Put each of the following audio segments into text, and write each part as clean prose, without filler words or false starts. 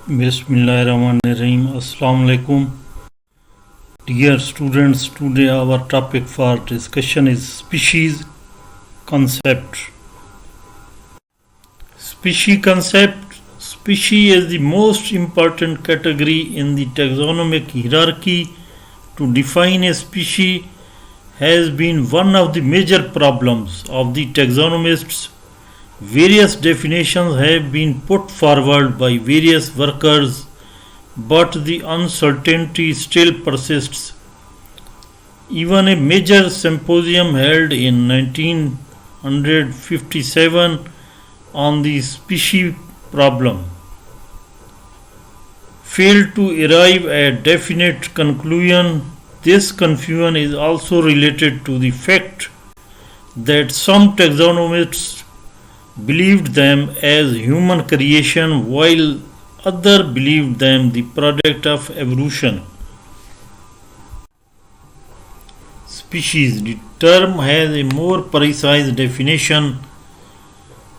Bismillahirrahmanirrahim. Assalamu alaikum. Dear students, today our topic for discussion is species concept. Species concept. Species is the most important category in the taxonomic hierarchy. To define a species has been one of the major problems of the taxonomists. Various definitions have been put forward by various workers, but the uncertainty still persists. Even a major symposium held in 1957 on the species problem failed to arrive at definite conclusion. This confusion is also related to the fact that some taxonomists believed them as human creation while others believed them the product of evolution. Species. The term has a more precise definition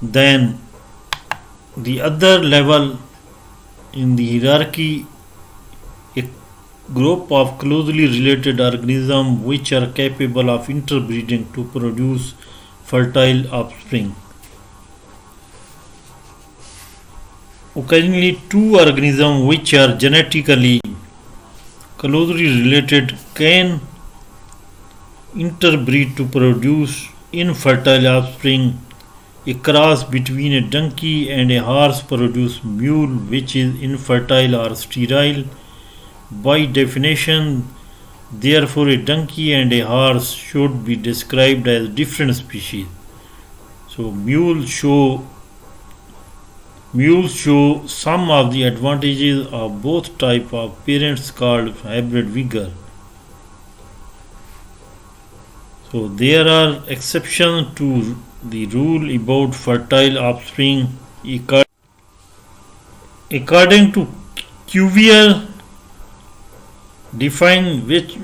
than the other level in the hierarchy. A group of closely related organisms which are capable of interbreeding to produce fertile offspring. Occasionally, two organisms which are genetically closely related can interbreed to produce infertile offspring. A cross between a donkey and a horse produces mule which is infertile or sterile. By definition, therefore, a donkey and a horse should be described as different species. So, mules show some of the advantages of both types of parents called hybrid vigor. So there are exceptions to the rule about fertile offspring. According to Cuvier,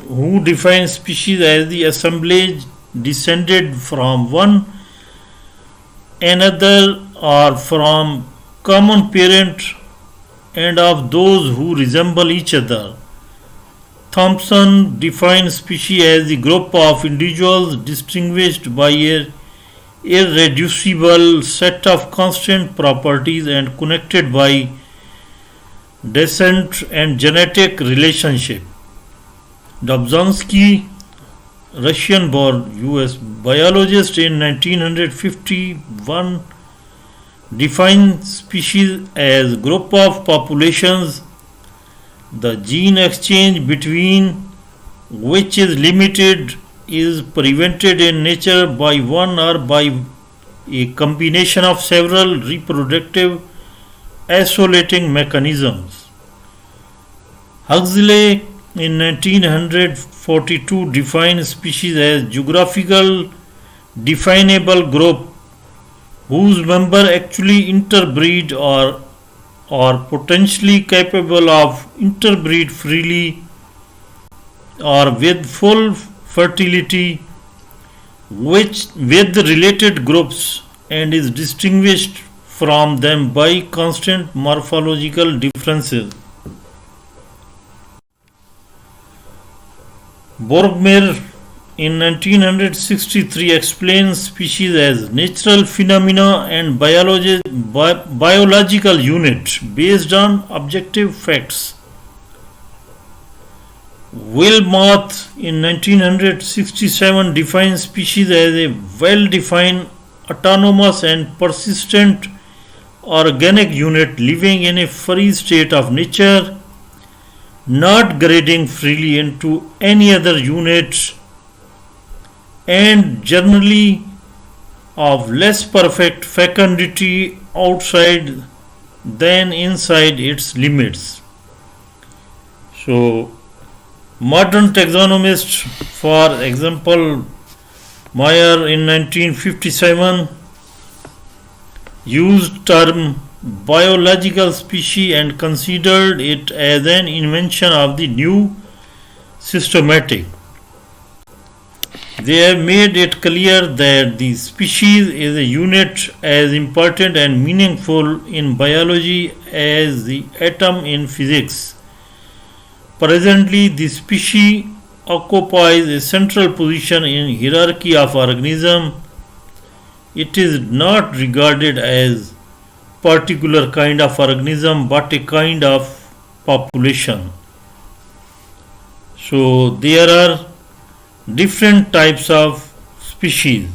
who defines species as the assemblage descended from one another or from common parent and of those who resemble each other. Thompson defines species as the group of individuals distinguished by an irreducible set of constant properties and connected by descent and genetic relationship. Dobzhansky, Russian-born US biologist in 1951, define species as group of populations the gene exchange between which is limited is prevented in nature by one or by a combination of several reproductive isolating mechanisms. Huxley in 1942 defined species as geographical definable group whose members actually interbreed or are potentially capable of interbreed freely or with full fertility with related groups and is distinguished from them by constant morphological differences. Borgmeier in 1963 explains species as natural phenomena and biological unit based on objective facts. Wilmoth in 1967 defines species as a well-defined, autonomous and persistent organic unit living in a free state of nature, not grading freely into any other unit and generally of less perfect fecundity outside than inside its limits. So, modern taxonomists, for example, Meyer in 1957 used term biological species and considered it as an invention of the new systematic. They have made it clear that the species is a unit as important and meaningful in biology as the atom in physics. Presently, the species occupies a central position in hierarchy of organism. It is not regarded as particular kind of organism but a kind of population. So there are different types of species.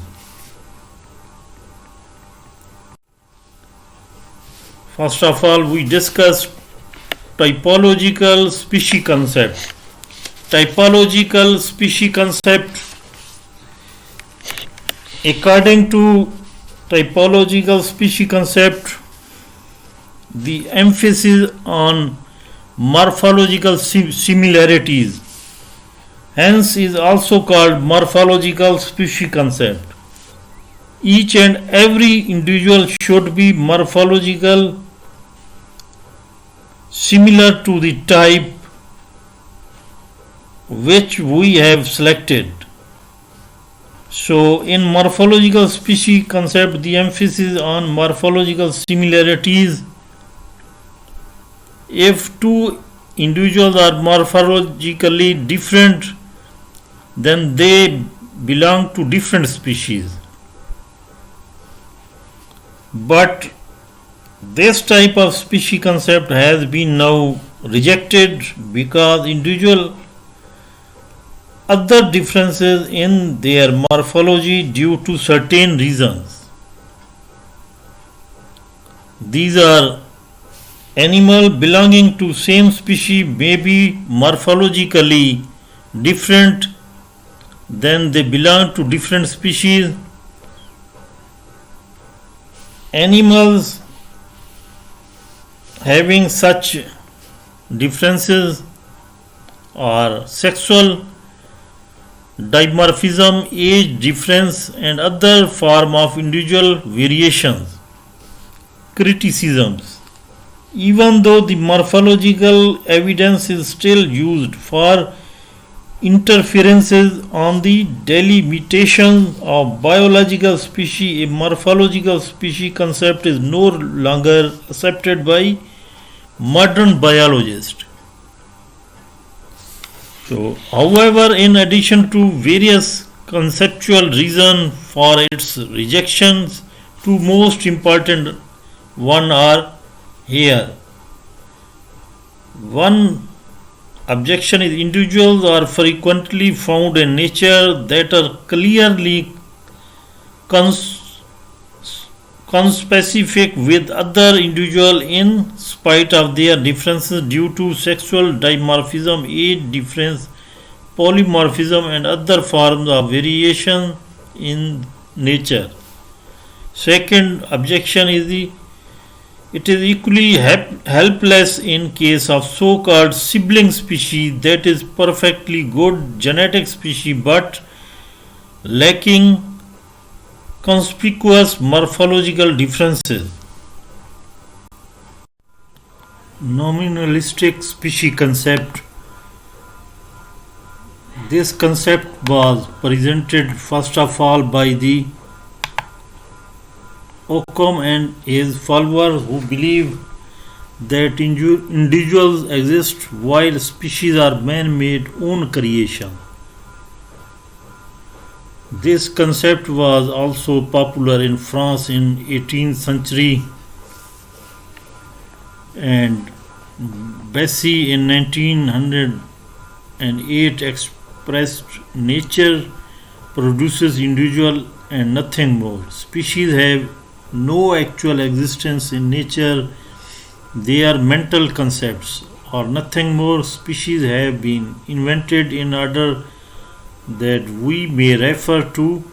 First of all, we discuss typological species concept. Typological species concept, according to typological species concept, the emphasis on morphological similarities, hence is also called morphological species concept. Each and every individual should be morphological similar to the type which we have selected. So in morphological species concept, the emphasis on morphological similarities. If two individuals are morphologically different, then they belong to different species. But this type of species concept has been now rejected because individual other differences in their morphology due to certain reasons. These are animal belonging to same species may be morphologically different, then they belong to different species. Animals having such differences are sexual dimorphism, age difference, and other form of individual variations. Criticisms. Even though the morphological evidence is still used for interferences on the delimitation of biological species, a morphological species concept is no longer accepted by modern biologists. So, however, in addition to various conceptual reasons for its rejections, two most important one are here. One objection is individuals are frequently found in nature that are clearly conspecific with other individuals in spite of their differences due to sexual dimorphism, age difference, polymorphism, and other forms of variation in nature. Second objection is it is equally helpless in case of so-called sibling species, that is perfectly good genetic species but lacking conspicuous morphological differences. Nominalistic species concept. This concept was presented first of all by the Occam and his followers, who believe that individuals exist while species are man-made own creation. This concept was also popular in France in 18th century, and Bessy in 1908 expressed nature produces individual and nothing more. Species have no actual existence in nature, they are mental concepts or nothing more. Species have been invented in order that we may refer to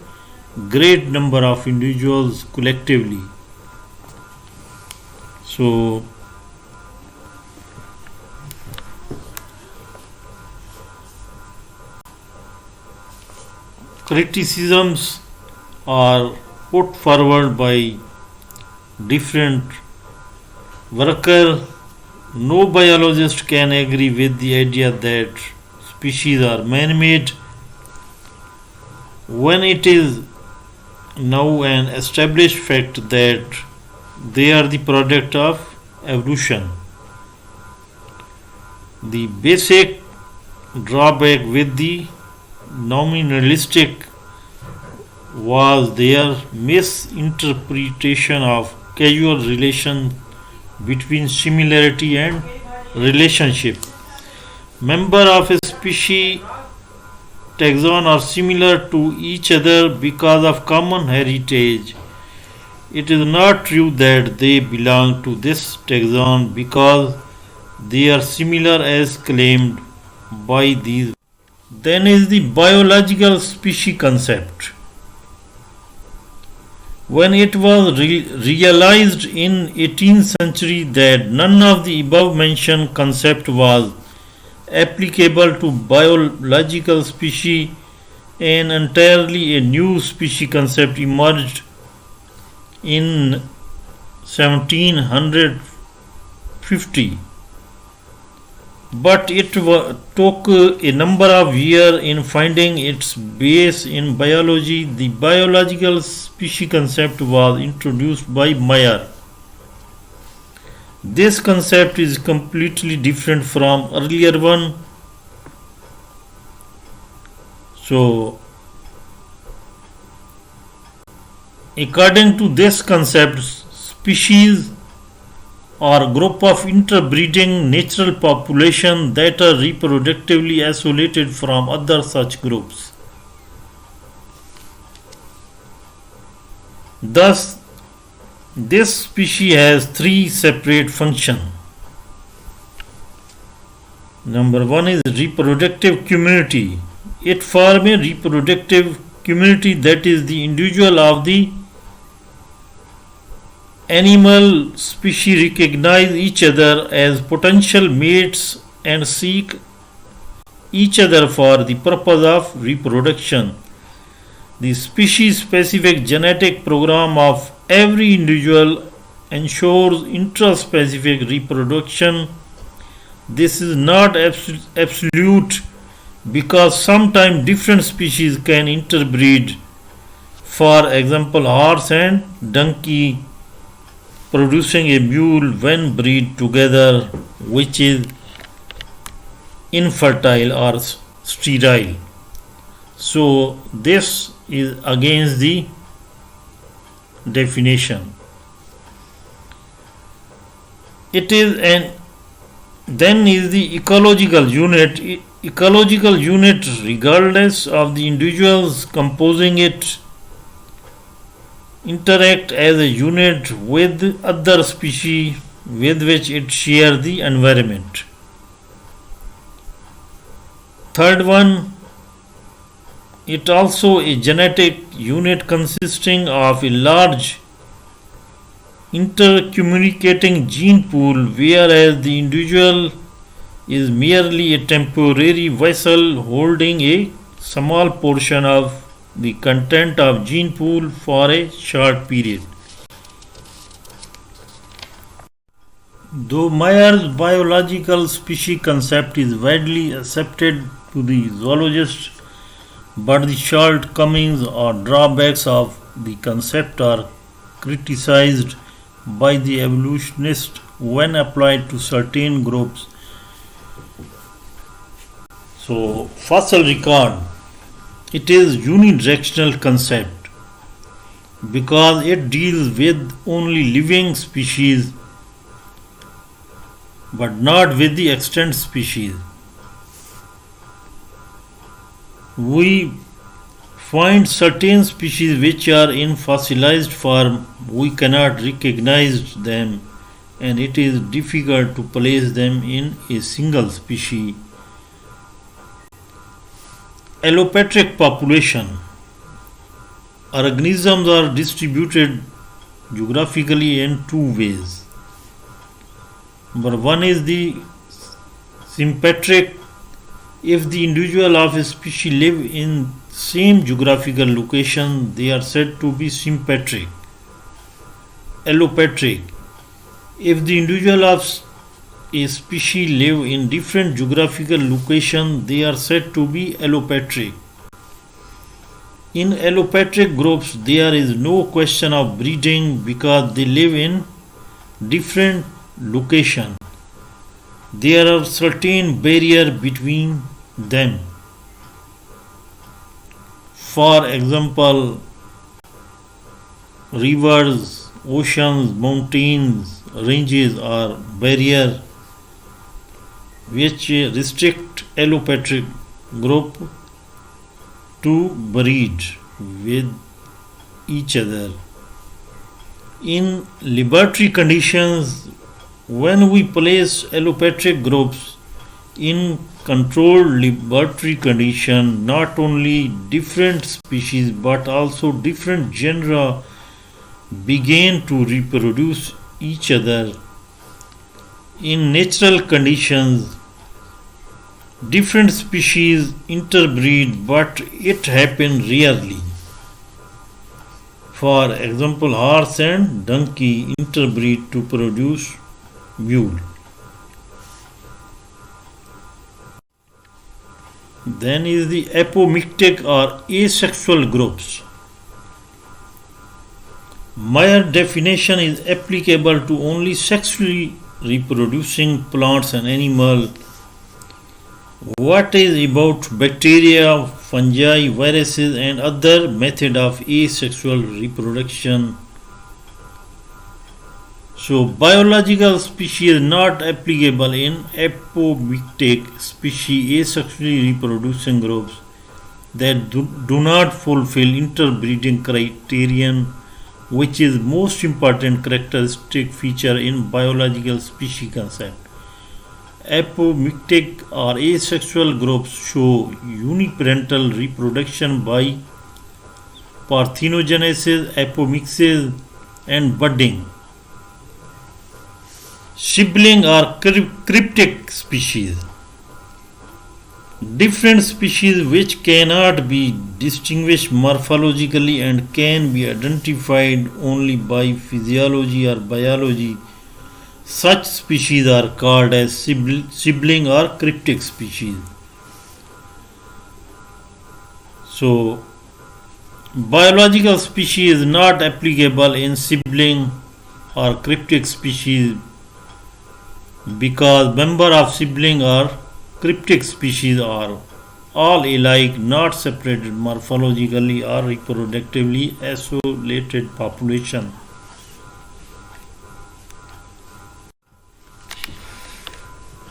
great number of individuals collectively. So criticisms are put forward by different workers. No biologist can agree with the idea that species are man-made. when it is now an established fact that they are the product of evolution. The basic drawback with the nominalistic was their misinterpretation of causal relation between similarity and relationship. Members of a species taxon are similar to each other because of common heritage. It is not true that they belong to this taxon because they are similar as claimed by these. Then is the biological species concept. When it was realized in 18th century that none of the above mentioned concept was applicable to biological species, an entirely a new species concept emerged in 1750. But it took a number of years in finding its base in biology. The biological species concept was introduced by Meyer. This concept is completely different from earlier one. So, according to this concept, species or group of interbreeding natural population that are reproductively isolated from other such groups. Thus, this species has three separate functions. Number one is reproductive community. It forms a reproductive community, that is, the individual of the animal species recognize each other as potential mates and seek each other for the purpose of reproduction. The species specific genetic program of every individual ensures intraspecific reproduction. This is not absolute because sometimes different species can interbreed. For example, horse and donkey producing a mule when breed together, which is infertile or sterile. So this is against the definition. It is an then is the ecological unit. Ecological unit, regardless of the individuals composing it, interact as a unit with other species with which it shares the environment. Third one, it also a genetic unit consisting of a large intercommunicating gene pool, whereas the individual is merely a temporary vessel holding a small portion of the content of gene pool for a short period. Though Meyer's biological species concept is widely accepted to the zoologists, but the shortcomings or drawbacks of the concept are criticized by the evolutionists when applied to certain groups. So, fossil record, it is unidirectional concept because it deals with only living species but not with the extant species. We find certain species which are in fossilized form, we cannot recognize them, and it is difficult to place them in a single species. Allopatric population. Organisms are distributed geographically in two ways. Number one is the sympatric. If the individual of a species live in same geographical location, they are said to be sympatric. Allopatric. If the individual of a species live in different geographical location, they are said to be allopatric. In allopatric groups, there is no question of breeding because they live in different locations. There are certain barriers between them. For example, rivers, oceans, mountains, ranges are barriers which restrict allopatric group to breed with each other. In laboratory conditions, when we place allopatric groups in controlled laboratory conditions, not only different species but also different genera begin to reproduce each other. In natural conditions, different species interbreed, but it happens rarely. For example, horse and donkey interbreed to produce mule. Then is the apomictic or asexual groups. Meyer definition is applicable to only sexually reproducing plants and animals. What is about bacteria, fungi, viruses, and other method of asexual reproduction? So, biological species not applicable in apomictic species asexually reproducing groups that do not fulfill interbreeding criterion, which is most important characteristic feature in biological species concept. Apomictic or asexual groups show uniparental reproduction by parthenogenesis, apomixis, and budding. Sibling or cryptic species. Different species which cannot be distinguished morphologically and can be identified only by physiology or biology. Such species are called as sibling or cryptic species. So, biological species is not applicable in sibling or cryptic species because member of sibling or cryptic species are all alike, not separated morphologically or reproductively isolated population.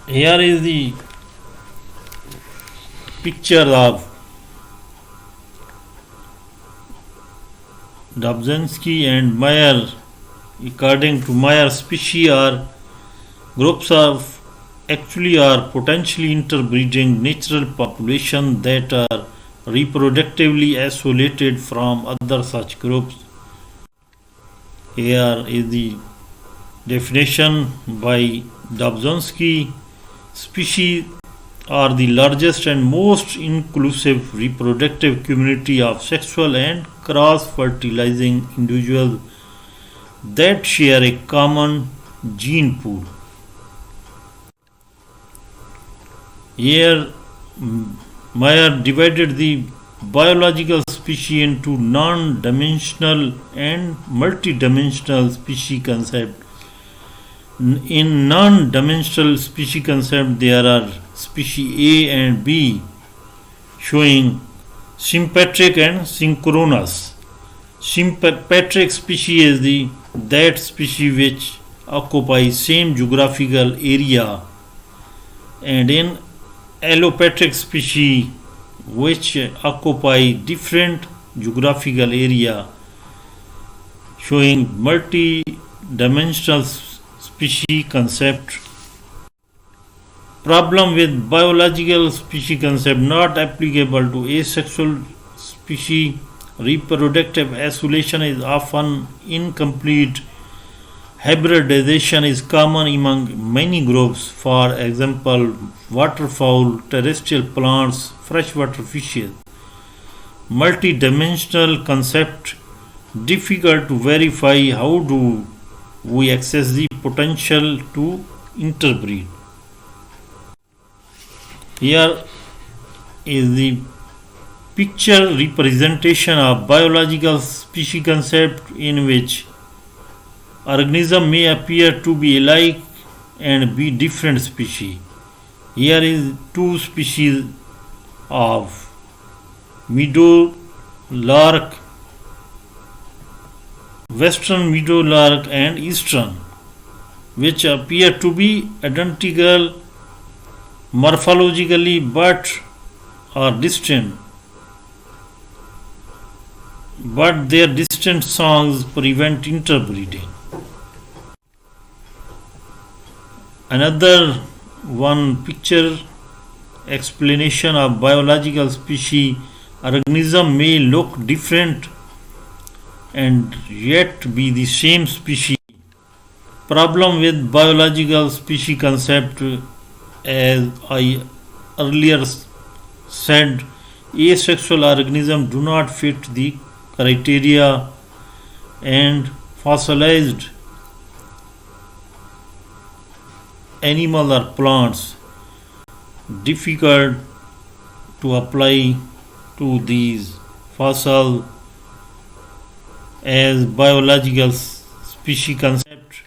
Here is the picture of Dobzhansky and Meyer. According to Meyer, species are groups of actually are potentially interbreeding natural population that are reproductively isolated from other such groups. Here is the definition by Dobzhansky. Species are the largest and most inclusive reproductive community of sexual and cross-fertilizing individuals that share a common gene pool. Here, Meyer divided the biological species into non-dimensional and multidimensional species concept. In non-dimensional species concept, there are species A and B showing sympatric and synchronous. Sympatric species is that species which occupy same geographical area, and in allopatric species which occupy different geographical area, showing multi-dimensional species concept. Problem with biological species concept not applicable to asexual species. Reproductive isolation is often incomplete. Hybridization is common among many groups, for example, waterfowl, terrestrial plants, freshwater fishes. Multidimensional concept difficult to verify. How do we access the potential to interbreed? Here is the picture representation of biological species concept in which organisms may appear to be alike and be different species. Here is two species of meadow lark, western meadow lark and eastern, which appear to be identical morphologically but are distant. But their distant songs prevent interbreeding. Another one picture explanation of biological species. Organism may look different and yet be the same species. Problem with biological species concept, as I earlier said, asexual organisms do not fit the criteria, and fossilized animals or plants difficult to apply to these fossil as biological species concept.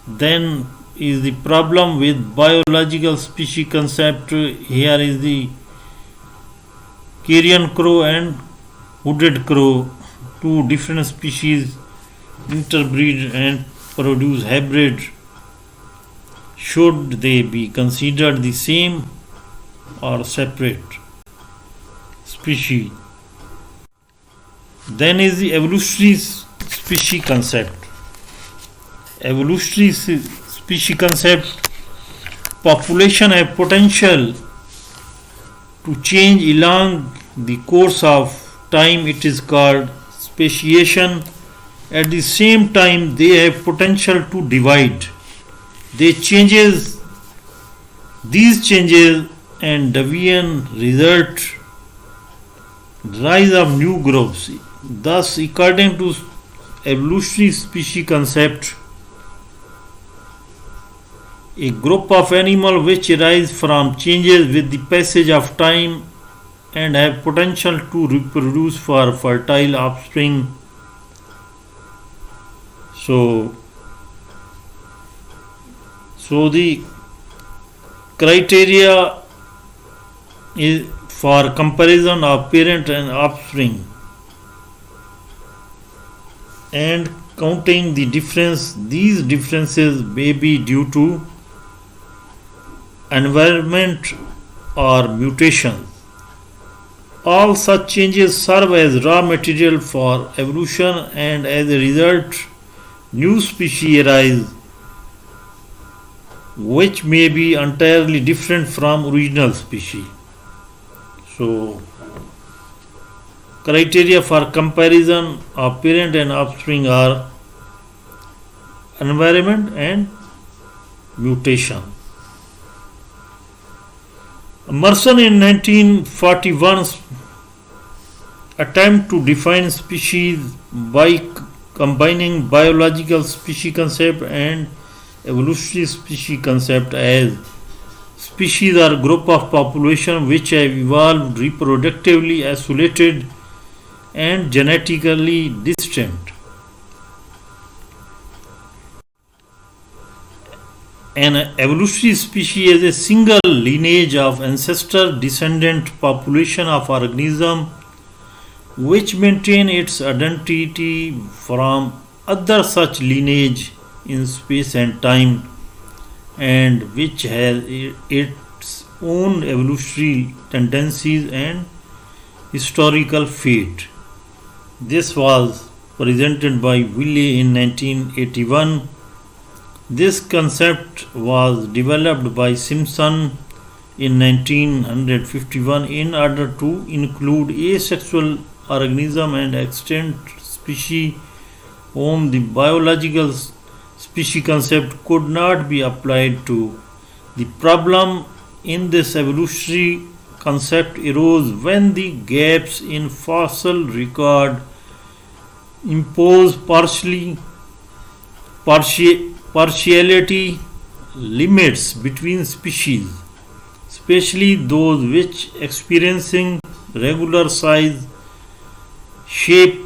Then is the problem with biological species concept. Here is the carrion crow and hooded crow, two different species interbreed and produce hybrid. Should they be considered the same or separate species? Then is the evolutionary species concept. Evolutionary species concept, population have potential to change along the course of time. It is called speciation. At the same time, they have potential to divide. These changes and deviation result rise of new groups. Thus, according to evolutionary species concept, a group of animals which arise from changes with the passage of time and have potential to reproduce for fertile offspring. So the criteria is for comparison of parent and offspring and counting the difference. These differences may be due to environment or mutation. All such changes serve as raw material for evolution, and as a result, new species arise which may be entirely different from original species. So, criteria for comparison of parent and offspring are environment and mutation. Emerson in 1941 attempt to define species by combining biological species concept and evolutionary species concept as species are group of population which have evolved reproductively isolated and genetically distant. An evolutionary species is a single lineage of ancestor descendant population of organism which maintain its identity from other such lineage in space and time, and which has its own evolutionary tendencies and historical fate. This was presented by Wiley in 1981. This concept was developed by Simpson in 1951 in order to include asexual organisms and extinct species whom the biological species concept could not be applied to. The problem in this evolutionary concept arose when the gaps in fossil record impose partiality limits between species, especially those which experiencing regular size, shape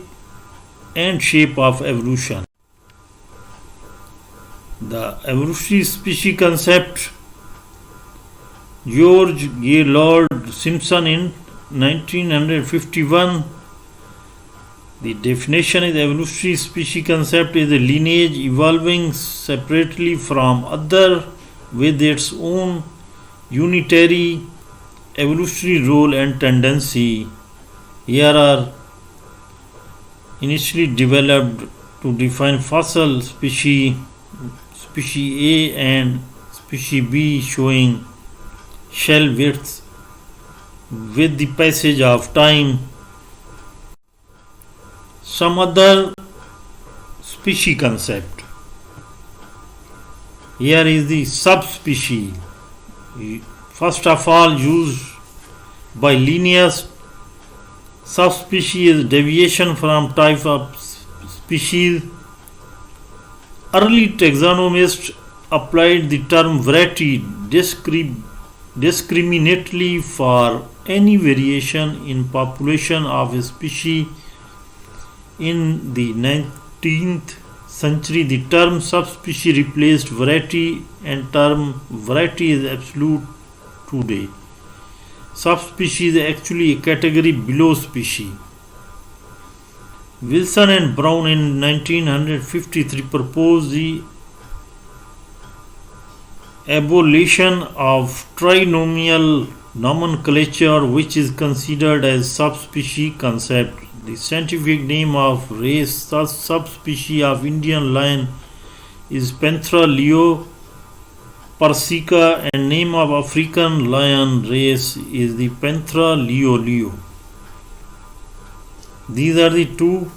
of evolution. The evolutionary species concept, George Gaylord Simpson in 1951. The definition is evolutionary species concept is a lineage evolving separately from other with its own unitary evolutionary role and tendency. Here are initially developed to define fossil species A and species B showing shell widths with the passage of time. Some other species concept. Here is the subspecies. First of all, used by Linnaeus. Subspecies is deviation from type of species. Early taxonomists applied the term variety discriminately for any variation in population of a species. In the 19th century, the term subspecies replaced variety, and term variety is absolute today. Subspecies is actually a category below species. Wilson and Brown in 1953 proposed the abolition of trinomial nomenclature, which is considered as subspecies concept. The scientific name of race subspecies of Indian lion is Panthera leo persica, and name of African lion race is the Panthera leo. These are the two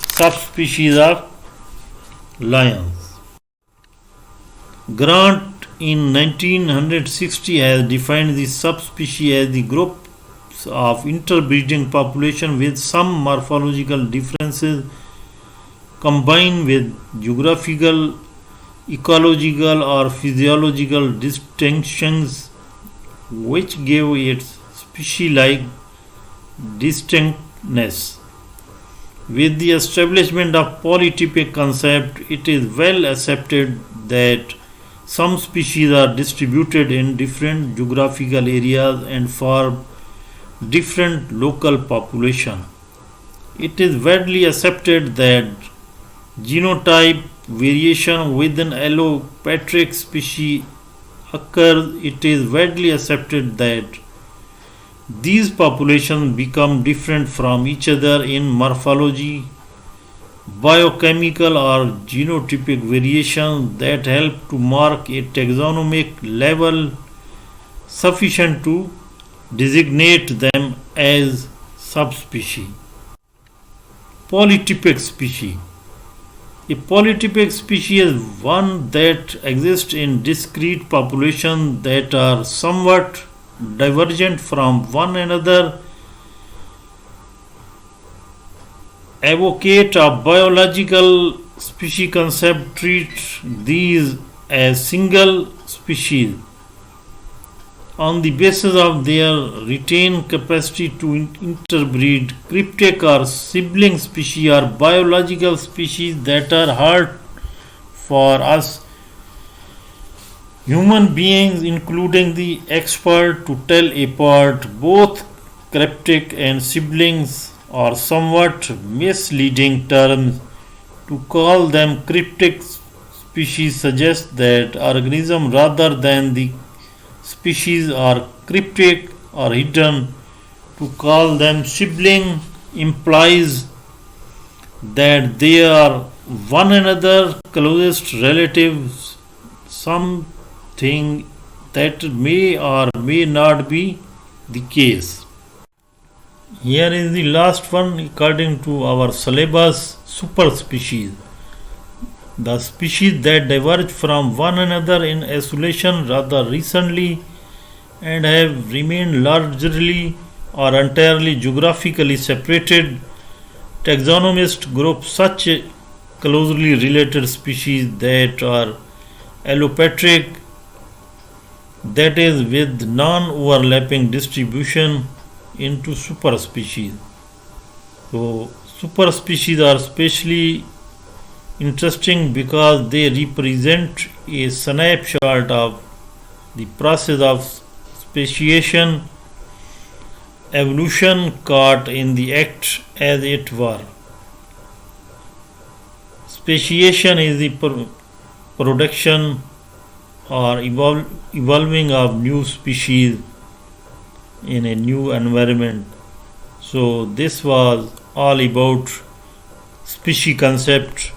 subspecies of lions. Grant in 1960 has defined the subspecies as the group of interbreeding population with some morphological differences combined with geographical, ecological or physiological distinctions which give its species-like distinctness. With the establishment of polytypic concept, it is well accepted that some species are distributed in different geographical areas and form different local population. It is widely accepted that genotype variation within allopatric species occurs. It is widely accepted that these populations become different from each other in morphology, biochemical or genotypic variations that help to mark a taxonomic level sufficient to designate them as subspecies. Polytypic species. A polytypic species is one that exists in discrete populations that are somewhat divergent from one another. Advocate of biological species concept treat these as single species on the basis of their retained capacity to interbreed. Cryptic or sibling species are biological species that are hard for us human beings, including the expert, to tell apart. Both cryptic and siblings are somewhat misleading terms. To call them cryptic species suggests that organisms rather than the species are cryptic or hidden. To call them sibling implies that they are one another's closest relatives, something that may or may not be the case. Here is the last one according to our syllabus: superspecies. The species that diverge from one another in isolation rather recently and have remained largely or entirely geographically separated. Taxonomists group such closely related species that are allopatric, that is, with non-overlapping distribution, into superspecies. So superspecies are especially interesting because they represent a snapshot of the process of speciation, evolution caught in the act as it were. Speciation is the production or evolving of new species in a new environment. So this was all about species concept